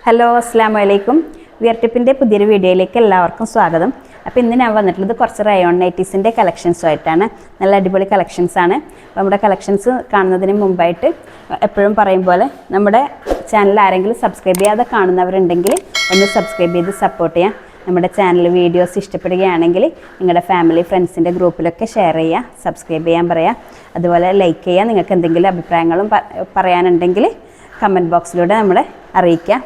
Hello അസ്സലാമു അലൈക്കും. Wear ടിപ്പിൻ്റെ പുതിയൊരു വീഡിയോയിലേക്ക് എല്ലാവർക്കും സ്വാഗതം. അപ്പോൾ ഇന്ന് ഞാൻ വന്നിട്ടുള്ളത് കുറച്ച് റയോൺ നൈറ്റീസിൻ്റെ കളക്ഷൻസുമായിട്ടാണ്. നല്ല അടിപൊളി കളക്ഷൻസാണ്. അപ്പോൾ നമ്മുടെ കളക്ഷൻസ് കാണുന്നതിന് മുമ്പായിട്ട് എപ്പോഴും പറയും പോലെ നമ്മുടെ ചാനൽ ആരെങ്കിലും സബ്സ്ക്രൈബ് ചെയ്യാതെ കാണുന്നവരുണ്ടെങ്കിൽ ഒന്ന് സബ്സ്ക്രൈബ് ചെയ്ത് സപ്പോർട്ട് ചെയ്യാം. നമ്മുടെ ചാനൽ വീഡിയോസ് ഇഷ്ടപ്പെടുകയാണെങ്കിൽ നിങ്ങളുടെ ഫാമിലി ഫ്രണ്ട്സിൻ്റെ ഗ്രൂപ്പിലൊക്കെ ഷെയർ ചെയ്യുക, സബ്സ്ക്രൈബ് ചെയ്യാൻ പറയുക, അതുപോലെ ലൈക്ക് ചെയ്യുക. നിങ്ങൾക്ക് എന്തെങ്കിലും അഭിപ്രായങ്ങളും പറയാനുണ്ടെങ്കിൽ കമൻറ്റ് ബോക്സിലൂടെ നമ്മളെ അറിയിക്കുക.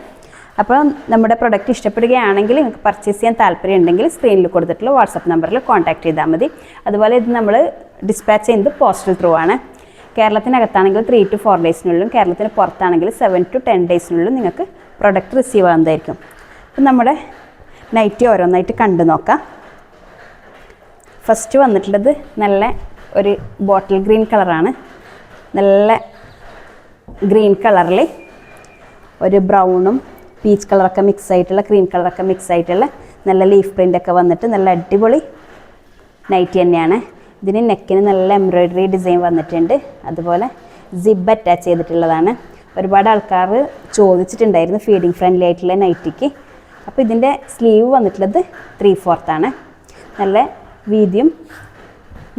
അപ്പോൾ നമ്മുടെ പ്രൊഡക്റ്റ് ഇഷ്ടപ്പെടുകയാണെങ്കിൽ നിങ്ങൾക്ക് പർച്ചേസ് ചെയ്യാൻ താല്പര്യം ഉണ്ടെങ്കിൽ സ്ക്രീനിൽ കൊടുത്തിട്ടുള്ള വാട്സപ്പ് നമ്പറിൽ കോൺടാക്റ്റ് ചെയ്താൽ മതി. അതുപോലെ ഇത് നമ്മൾ ഡിസ്പാച്ച് ചെയ്യുന്നത് പോസ്റ്റൽ ത്രൂ ആണ്. കേരളത്തിനകത്താണെങ്കിൽ 3 to 4 ഡേയ്സിനുള്ളിലും കേരളത്തിന് പുറത്താണെങ്കിൽ 7 to 10 ഡേയ്സിനുള്ളിലും നിങ്ങൾക്ക് പ്രൊഡക്റ്റ് റിസീവ് ആകുന്നതായിരിക്കും. അപ്പം നമ്മുടെ നൈറ്റി ഓരോന്നായിട്ട് കണ്ടു നോക്കാം. ഫസ്റ്റ് വന്നിട്ടുള്ളത് നല്ല ഒരു ബോട്ടിൽ ഗ്രീൻ കളറാണ്. നല്ല ഗ്രീൻ കളറിൽ ഒരു ബ്രൗണും പീച്ച് കളറൊക്കെ മിക്സ് ആയിട്ടുള്ള ക്രീം കളറൊക്കെ മിക്സ് ആയിട്ടുള്ള നല്ല ലീഫ് പ്രിൻ്റൊക്കെ വന്നിട്ട് നല്ല അടിപൊളി നൈറ്റി തന്നെയാണ്. ഇതിന് നെക്കിന് നല്ല എംബ്രോയ്ഡറി ഡിസൈൻ വന്നിട്ടുണ്ട്. അതുപോലെ സിബ് അറ്റാച്ച് ചെയ്തിട്ടുള്ളതാണ്. ഒരുപാട് ആൾക്കാർ ചോദിച്ചിട്ടുണ്ടായിരുന്നു ഫീഡിങ് ഫ്രണ്ട്ലി ആയിട്ടുള്ള നൈറ്റിക്ക്. അപ്പോൾ ഇതിൻ്റെ സ്ലീവ് വന്നിട്ടുള്ളത് 3/4 ആണ്. നല്ല വീതിയും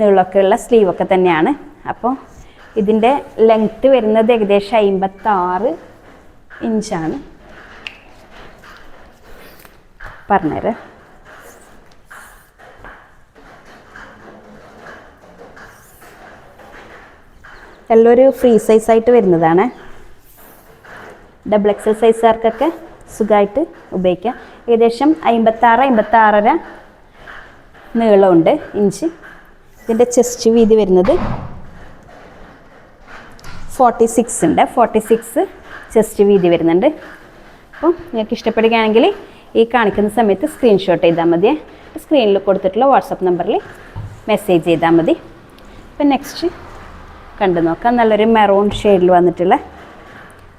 നീളമൊക്കെ ഉള്ള സ്ലീവൊക്കെ തന്നെയാണ്. അപ്പോൾ ഇതിൻ്റെ ലെങ്ത്ത് വരുന്നത് ഏകദേശം 56 ഇഞ്ചാണ്. പറഞ്ഞുതരാം. എല്ലാം ഒരു ഫ്രീ സൈസായിട്ട് വരുന്നതാണ്. XXL സൈസുകാർക്കൊക്കെ സുഖമായിട്ട് ഉപയോഗിക്കാം. ഏകദേശം 56-56.5 നീളമുണ്ട് ഇഞ്ച്. ഇതിൻ്റെ ചെസ്റ്റ് വീതി വരുന്നത് 46 ഉണ്ട്. 46 ചെസ്റ്റ് വീതി വരുന്നുണ്ട്. അപ്പോൾ നിങ്ങൾക്ക് ഇഷ്ടപ്പെടുകയാണെങ്കിൽ ഈ കാണിക്കുന്ന സമയത്ത് സ്ക്രീൻഷോട്ട് ചെയ്താൽ മതി. സ്ക്രീനിൽ കൊടുത്തിട്ടുള്ള വാട്സപ്പ് നമ്പറിൽ മെസ്സേജ് ചെയ്താൽ മതി. അപ്പം നെക്സ്റ്റ് കണ്ടു നോക്കാം. നല്ലൊരു മെറൂൺ ഷെയ്ഡിൽ വന്നിട്ടുള്ള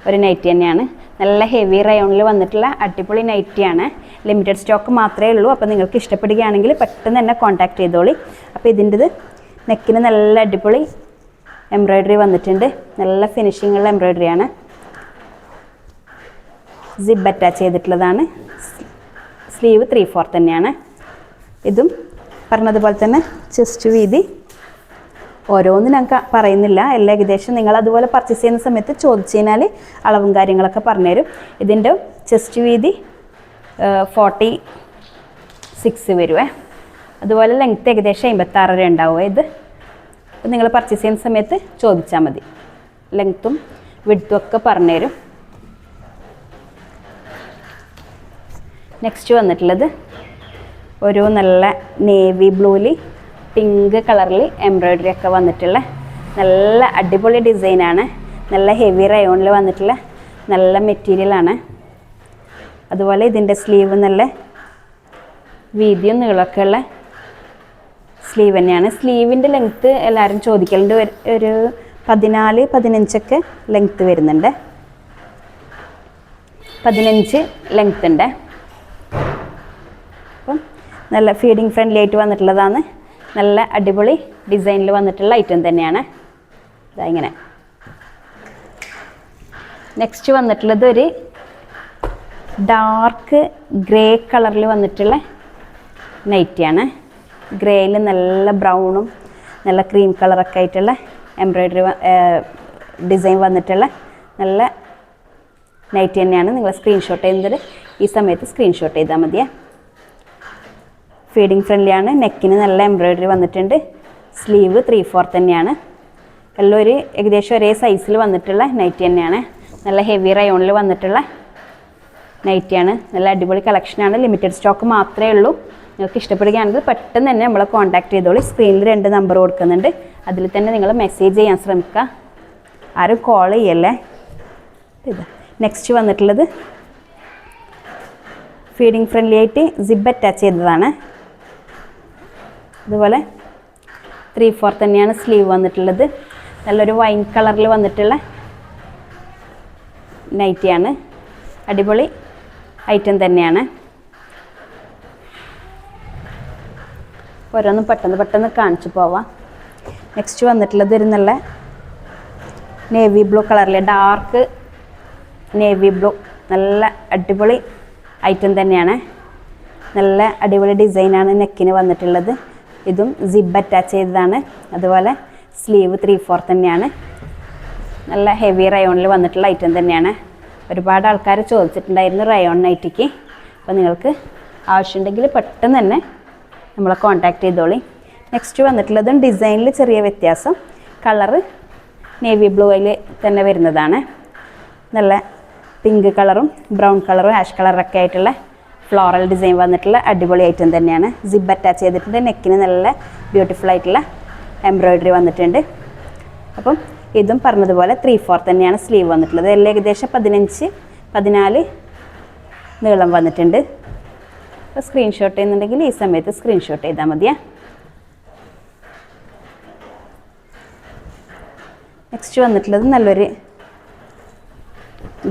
ഒരു നൈറ്റി തന്നെയാണ്. നല്ല ഹെവി റയോണിൽ വന്നിട്ടുള്ള അടിപൊളി നൈറ്റിയാണ്. ലിമിറ്റഡ് സ്റ്റോക്ക് മാത്രമേ ഉള്ളൂ. അപ്പോൾ നിങ്ങൾക്ക് ഇഷ്ടപ്പെടുകയാണെങ്കിൽ പെട്ടെന്ന് തന്നെ കോൺടാക്റ്റ് ചെയ്തോളി. അപ്പോൾ ഇതിൻ്റെത് നെക്കിന് നല്ല അടിപൊളി എംബ്രോയ്ഡറി വന്നിട്ടുണ്ട്. നല്ല ഫിനിഷിങ്ങുള്ള എംബ്രോയ്ഡറിയാണ്. സിബ് അറ്റാച്ച് ചെയ്തിട്ടുള്ളതാണ്. സ്ലീവ് 3/4 തന്നെയാണ്. ഇതും പറഞ്ഞതുപോലെ തന്നെ ചെസ്റ്റ് വീതി ഓരോന്നും ഞാൻ പറയുന്നില്ല. എല്ലാം ഏകദേശം നിങ്ങൾ അതുപോലെ പർച്ചേസ് ചെയ്യുന്ന സമയത്ത് ചോദിച്ചു കഴിഞ്ഞാൽ അളവും കാര്യങ്ങളൊക്കെ പറഞ്ഞുതരും. ഇതിൻ്റെ ചെസ്റ്റ് വീതി 46 വരുവേ. അതുപോലെ ലെങ്ത്ത് ഏകദേശം 56 ഉണ്ടാവുക. ഇത് നിങ്ങൾ പർച്ചേസ് ചെയ്യുന്ന സമയത്ത് ചോദിച്ചാൽ മതി. ലെങ്ത്തും വിഡ്ത്തും ഒക്കെ പറഞ്ഞുതരും. നെക്സ്റ്റ് വന്നിട്ടുള്ളത് ഒരു നല്ല നേവി ബ്ലൂവിൽ പിങ്ക് കളറിൽ എംബ്രോയ്ഡറി ഒക്കെ വന്നിട്ടുള്ള നല്ല അടിപൊളി ഡിസൈനാണ്. നല്ല ഹെവി റയോണിൽ വന്നിട്ടുള്ള നല്ല മെറ്റീരിയലാണ്. അതുപോലെ ഇതിൻ്റെ സ്ലീവ് നല്ല വീതിയും നീളമൊക്കെ ഉള്ള സ്ലീവ് തന്നെയാണ്. സ്ലീവിൻ്റെ ലെങ്ത്ത് എല്ലാവരും ചോദിക്കലുണ്ട്. ഒരു 14-15 ലെങ്ത്ത് വരുന്നുണ്ട്. 15 ലെങ്ത്ത് ഉണ്ട്. അപ്പം നല്ല ഫീഡിങ് ഫ്രണ്ട്ലി ആയിട്ട് വന്നിട്ടുള്ളതാണ്. നല്ല അടിപൊളി ഡിസൈനിൽ വന്നിട്ടുള്ള ഐറ്റം തന്നെയാണ്. ഇങ്ങനെ നെക്സ്റ്റ് വന്നിട്ടുള്ളത് ഒരു ഡാർക്ക് ഗ്രേ കളറിൽ വന്നിട്ടുള്ള നൈറ്റിയാണ്. ഗ്രേയിൽ നല്ല ബ്രൗണും നല്ല ക്രീം കളറൊക്കെ ആയിട്ടുള്ള എംബ്രോയ്ഡറി ഡിസൈൻ വന്നിട്ടുള്ള നല്ല നൈറ്റി തന്നെയാണ്. നിങ്ങൾ സ്ക്രീൻഷോട്ട് ചെയ്യുന്നത് ഈ സമയത്ത് സ്ക്രീൻഷോട്ട് ചെയ്താൽ മതിയേ. ഫീഡിങ് ഫ്രണ്ട്ലിയാണ്. നെക്കിന് നല്ല എംബ്രോയ്ഡറി വന്നിട്ടുണ്ട്. സ്ലീവ് 3/4 തന്നെയാണ്. എല്ലാം ഒരു ഏകദേശം ഒരേ സൈസിൽ വന്നിട്ടുള്ള നൈറ്റി തന്നെയാണ്. നല്ല ഹെവി റയോണിൽ വന്നിട്ടുള്ള നൈറ്റിയാണ്. നല്ല അടിപൊളി കളക്ഷനാണ്. ലിമിറ്റഡ് സ്റ്റോക്ക് മാത്രമേ ഉള്ളൂ. നിങ്ങൾക്ക് ഇഷ്ടപ്പെടുകയാണെങ്കിൽ പെട്ടെന്ന് തന്നെ നമ്മളെ കോൺടാക്റ്റ് ചെയ്തോളൂ. സ്ക്രീനിൽ 2 നമ്പർ കൊടുക്കുന്നുണ്ട്. അതിൽ തന്നെ നിങ്ങൾ മെസ്സേജ് ചെയ്യാൻ ശ്രമിക്കുക. ആരും കോൾ ചെയ്യല്ലേ. ഇതാ നെക്സ്റ്റ് വന്നിട്ടുള്ളത് ഫീഡിങ് ഫ്രണ്ട്ലി ആയിട്ട് സിബ് അറ്റാച്ച് ചെയ്തതാണ്. അതുപോലെ 3/4 തന്നെയാണ് സ്ലീവ് വന്നിട്ടുള്ളത്. നല്ലൊരു വൈൻ കളറിൽ വന്നിട്ടുള്ള നൈറ്റിയാണ്. അടിപൊളി ഐറ്റം തന്നെയാണ്. ഓരോന്നും പെട്ടെന്ന് കാണിച്ചു പോവാം. നെക്സ്റ്റ് വന്നിട്ടുള്ളത് ഒരു നല്ല നേവി ബ്ലൂ കളറിലെ ഡാർക്ക് നേവി ബ്ലൂ നല്ല അടിപൊളി ഐറ്റം തന്നെയാണ്. നല്ല അടിപൊളി ഡിസൈനാണ് നെക്കിന് വന്നിട്ടുള്ളത്. ഇതും സിബ് അറ്റാച്ച് ചെയ്തതാണ്. അതുപോലെ സ്ലീവ് 3/4 തന്നെയാണ്. നല്ല ഹെവി റയോണിൽ വന്നിട്ടുള്ള ഐറ്റം തന്നെയാണ്. ഒരുപാട് ആൾക്കാർ ചോദിച്ചിട്ടുണ്ടായിരുന്നു റയോൺ നൈറ്റിക്ക്. അപ്പോൾ നിങ്ങൾക്ക് ആവശ്യമുണ്ടെങ്കിൽ പെട്ടെന്ന് തന്നെ നമ്മളെ കോൺടാക്റ്റ് ചെയ്തോളി. നെക്സ്റ്റ് വന്നിട്ടുള്ളതും ഡിസൈനിൽ ചെറിയ വ്യത്യാസം. കളറ് നേവി ബ്ലൂയിൽ തന്നെ വരുന്നതാണ്. നല്ല പിങ്ക് കളറും ബ്രൗൺ കളറും ആഷ് കളറൊക്കെ ആയിട്ടുള്ള ഫ്ലോറൽ ഡിസൈൻ വന്നിട്ടുള്ള അടിപൊളി ഐറ്റം തന്നെയാണ്. സിബ് അറ്റാച്ച് ചെയ്തിട്ടുണ്ട്. നെക്കിന് നല്ല ബ്യൂട്ടിഫുൾ ആയിട്ടുള്ള എംബ്രോയിഡറി വന്നിട്ടുണ്ട്. അപ്പം ഇതും പറഞ്ഞതുപോലെ 3/4 തന്നെയാണ് സ്ലീവ് വന്നിട്ടുള്ളത്. എല്ലാം ഏകദേശം 15-14 നീളം വന്നിട്ടുണ്ട്. അപ്പോൾ സ്ക്രീൻഷോട്ട് ചെയ്യുന്നുണ്ടെങ്കിൽ ഈ സമയത്ത് സ്ക്രീൻഷോട്ട് ചെയ്താൽ മതിയേ. നെക്സ്റ്റ് വന്നിട്ടുള്ളത് നല്ലൊരു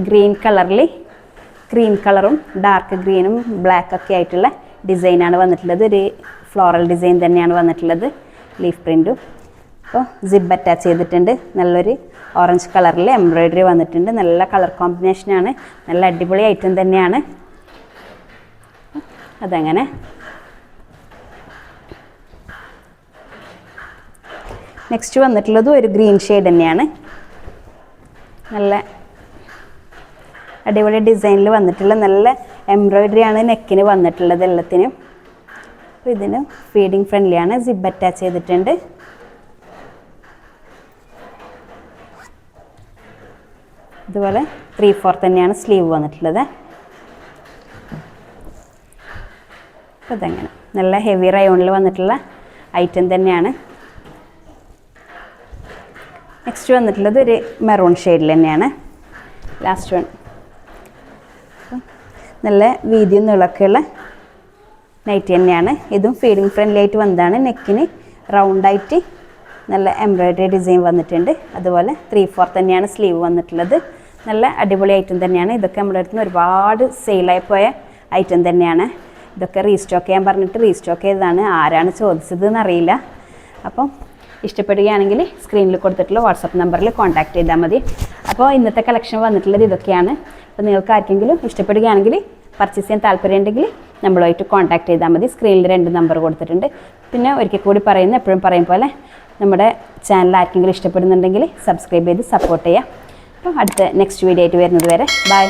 ഗ്രീൻ കളറിൽ ക്രീം കളറും ഡാർക്ക് ഗ്രീനും ബ്ലാക്കൊക്കെ ആയിട്ടുള്ള ഡിസൈനാണ് വന്നിട്ടുള്ളത്. ഒരു ഫ്ലോറൽ ഡിസൈൻ തന്നെയാണ് വന്നിട്ടുള്ളത്. ലീഫ് പ്രിൻറ്റും. അപ്പോൾ സിബ് അറ്റാച്ച് ചെയ്തിട്ടുണ്ട്. നല്ലൊരു ഓറഞ്ച് കളറിൽ എംബ്രോയിഡറി വന്നിട്ടുണ്ട്. നല്ല കളർ കോമ്പിനേഷനാണ്. നല്ല അടിപൊളി ഐറ്റം തന്നെയാണ്. അതങ്ങനെ നെക്സ്റ്റ് വന്നിട്ടുള്ളത് ഒരു ഗ്രീൻ ഷെയ്ഡ് തന്നെയാണ്. നല്ല അടിപൊളി ഡിസൈനിൽ വന്നിട്ടുള്ള നല്ല എംബ്രോയിഡറിയാണ് നെക്കിന് വന്നിട്ടുള്ളത് എല്ലാത്തിനും. അപ്പോൾ ഇതിന് ഫീഡിങ് ഫ്രണ്ട്ലിയാണ്. സിബ് അറ്റാച്ച് ചെയ്തിട്ടുണ്ട്. ഇതുപോലെ 3/4 തന്നെയാണ് സ്ലീവ് വന്നിട്ടുള്ളത്. അപ്പോൾ ഇതങ്ങനെ നല്ല ഹെവി റയോണിൽ വന്നിട്ടുള്ള ഐറ്റം തന്നെയാണ്. നെക്സ്റ്റ് വന്നിട്ടുള്ളത് ഒരു മെറൂൺ ഷെയ്ഡിൽ തന്നെയാണ്. ലാസ്റ്റ് വൺ നല്ല വീതിയും നീളമൊക്കെയുള്ള നൈറ്റി തന്നെയാണ്. ഇതും ഫീഡിങ് ഫ്രണ്ട്ലി ആയിട്ട് വന്നതാണ്. നെക്കിന് റൗണ്ടായിട്ട് നല്ല എംബ്രോയിഡറി ഡിസൈൻ വന്നിട്ടുണ്ട്. അതുപോലെ 3/4 തന്നെയാണ് സ്ലീവ് വന്നിട്ടുള്ളത്. നല്ല അടിപൊളി ഐറ്റം തന്നെയാണ്. ഇതൊക്കെ നമ്മുടെ അടുത്ത് നിന്ന് ഒരുപാട് സെയിലായി പോയ ഐറ്റം തന്നെയാണ്. ഇതൊക്കെ റീസ്റ്റോക്ക് ചെയ്യാൻ പറഞ്ഞിട്ട് റീസ്റ്റോക്ക് ചെയ്തതാണ്. ആരാണ് ചോദിച്ചത് എന്നറിയില്ല. അപ്പം ഇഷ്ടപ്പെടുകയാണെങ്കിൽ സ്ക്രീനിൽ കൊടുത്തിട്ടുള്ള വാട്സപ്പ് നമ്പറിൽ കോൺടാക്റ്റ് ചെയ്താൽ മതി. അപ്പോൾ ഇന്നത്തെ കളക്ഷൻ വന്നിട്ടുള്ളത് ഇതൊക്കെയാണ്. അപ്പോൾ നിങ്ങൾക്ക് ആർക്കെങ്കിലും ഇഷ്ടപ്പെടുകയാണെങ്കിൽ പർച്ചേസ് ചെയ്യാൻ താല്പര്യമുണ്ടെങ്കിൽ നമ്മളുമായിട്ട് കോൺടാക്റ്റ് ചെയ്താൽ മതി. സ്ക്രീനിൽ 2 നമ്പർ കൊടുത്തിട്ടുണ്ട്. പിന്നെ ഒരിക്കൽ കൂടി പറയുന്നു, എപ്പോഴും പറയും പോലെ നമ്മുടെ ചാനൽ ആർക്കെങ്കിലും ഇഷ്ടപ്പെടുന്നുണ്ടെങ്കിൽ സബ്സ്ക്രൈബ് ചെയ്ത് സപ്പോർട്ട് ചെയ്യുക. അപ്പോൾ അടുത്ത നെക്സ്റ്റ് വീഡിയോ ആയിട്ട് വരുന്നത് വരെ ബൈ.